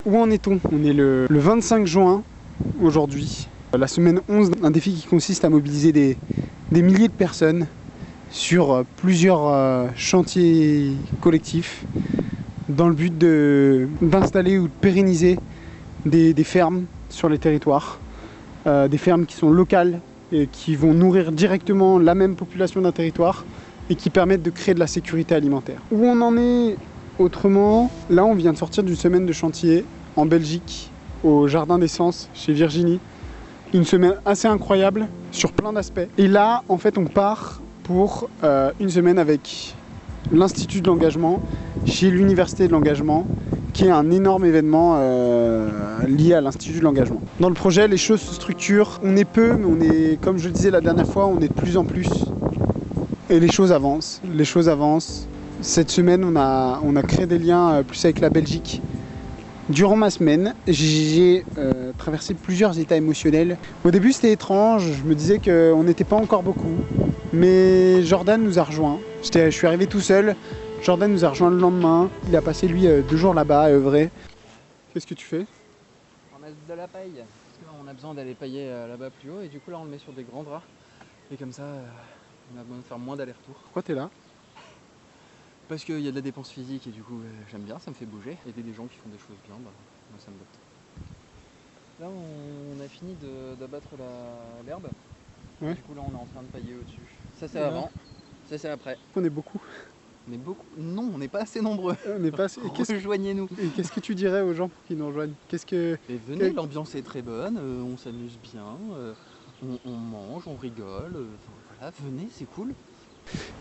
où en est-on? On est le 25 juin aujourd'hui. La semaine 11, un défi qui consiste à mobiliser des milliers de personnes sur plusieurs chantiers collectifs dans le but d'installer ou de pérenniser des fermes sur les territoires. Des fermes qui sont locales et qui vont nourrir directement la même population d'un territoire et qui permettent de créer de la sécurité alimentaire. Où on en est autrement, là on vient de sortir d'une semaine de chantier en Belgique, au Jardin d'Essence, chez Virginie. Une semaine assez incroyable sur plein d'aspects. Et là, en fait, on part pour une semaine avec l'Institut de l'engagement, chez l'Université de l'engagement, qui est un énorme événement lié à l'Institut de l'engagement. Dans le projet, les choses se structurent. On est peu, mais on est, comme je le disais la dernière fois, on est de plus en plus. Et les choses avancent. Les choses avancent. Cette semaine, on a créé des liens plus avec la Belgique. Durant ma semaine, j'ai traversé plusieurs états émotionnels. Au début, c'était étrange. Je me disais qu'on n'était pas encore beaucoup. Mais Jordan nous a rejoints. Je suis arrivé tout seul. Jordan nous a rejoint le lendemain. Il a passé, lui, 2 jours là-bas à œuvrer. Qu'est-ce que tu fais? On a de la paille. Parce qu'on a besoin d'aller pailler là-bas plus haut. Et du coup, là, on le met sur des grands draps. Et comme ça, on a besoin de faire moins d'allers-retours. Pourquoi t'es là? Parce qu'il y a de la dépense physique et du coup j'aime bien, ça me fait bouger. Aider des gens qui font des choses bien, bah, moi ça me botte. Là on a fini d'abattre l'herbe. Ouais. Du coup là on est en train de pailler au-dessus. Ça c'est avant, ça c'est après. On est beaucoup. On est beaucoup. Non, on n'est pas assez nombreux. On n'est pas assez... Rejoignez-nous. Et qu'est-ce que tu dirais aux gens pour qu'ils nous rejoignent? Et venez, l'ambiance est très bonne, on s'amuse bien, on mange, on rigole. Voilà, venez, c'est cool.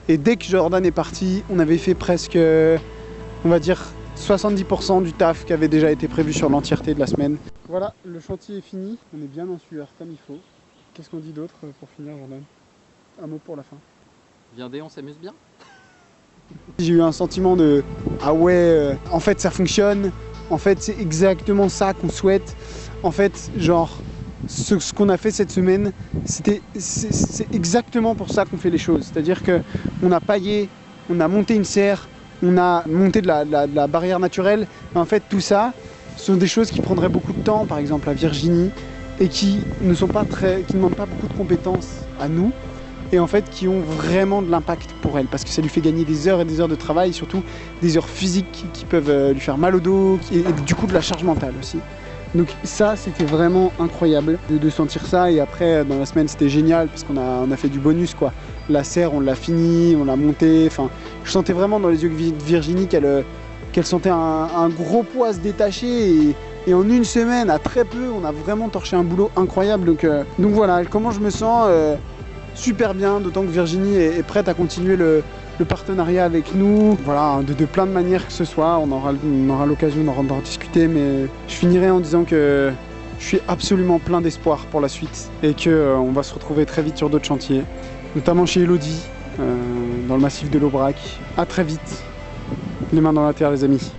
Et dès que Jordan est parti, on avait fait presque, on va dire, 70% du taf qui avait déjà été prévu sur l'entièreté de la semaine. Voilà, le chantier est fini, on est bien en sueur comme il faut. Qu'est-ce qu'on dit d'autre pour finir, Jordan? Un mot pour la fin. Viendez, on s'amuse bien. J'ai eu un sentiment de « Ah ouais, en fait ça fonctionne, en fait c'est exactement ça qu'on souhaite. » En fait, genre, ce qu'on a fait cette semaine, c'est exactement pour ça qu'on fait les choses. C'est-à-dire qu'on a paillé, on a monté une serre, on a monté de la barrière naturelle. Et en fait, tout ça, ce sont des choses qui prendraient beaucoup de temps, par exemple à Virginie, et qui ne demandent pas beaucoup de compétences à nous, et en fait qui ont vraiment de l'impact pour elle, parce que ça lui fait gagner des heures et des heures de travail, surtout des heures physiques qui peuvent lui faire mal au dos, et du coup de la charge mentale aussi. Donc ça, c'était vraiment incroyable de sentir ça. Et après, dans la semaine, c'était génial parce qu'on a fait du bonus, quoi. La serre, on l'a fini, on l'a montée. Enfin, je sentais vraiment dans les yeux de Virginie qu'elle sentait un gros poids se détacher. Et en une semaine, à très peu, on a vraiment torché un boulot incroyable. Donc voilà, comment je me sens? Super bien, d'autant que Virginie est prête à continuer le partenariat avec nous, voilà, de plein de manières que ce soit. On aura l'occasion d'en discuter, mais je finirai en disant que je suis absolument plein d'espoir pour la suite et qu'on va se retrouver très vite sur d'autres chantiers, notamment chez Elodie, dans le massif de l'Aubrac. À très vite, les mains dans la terre les amis.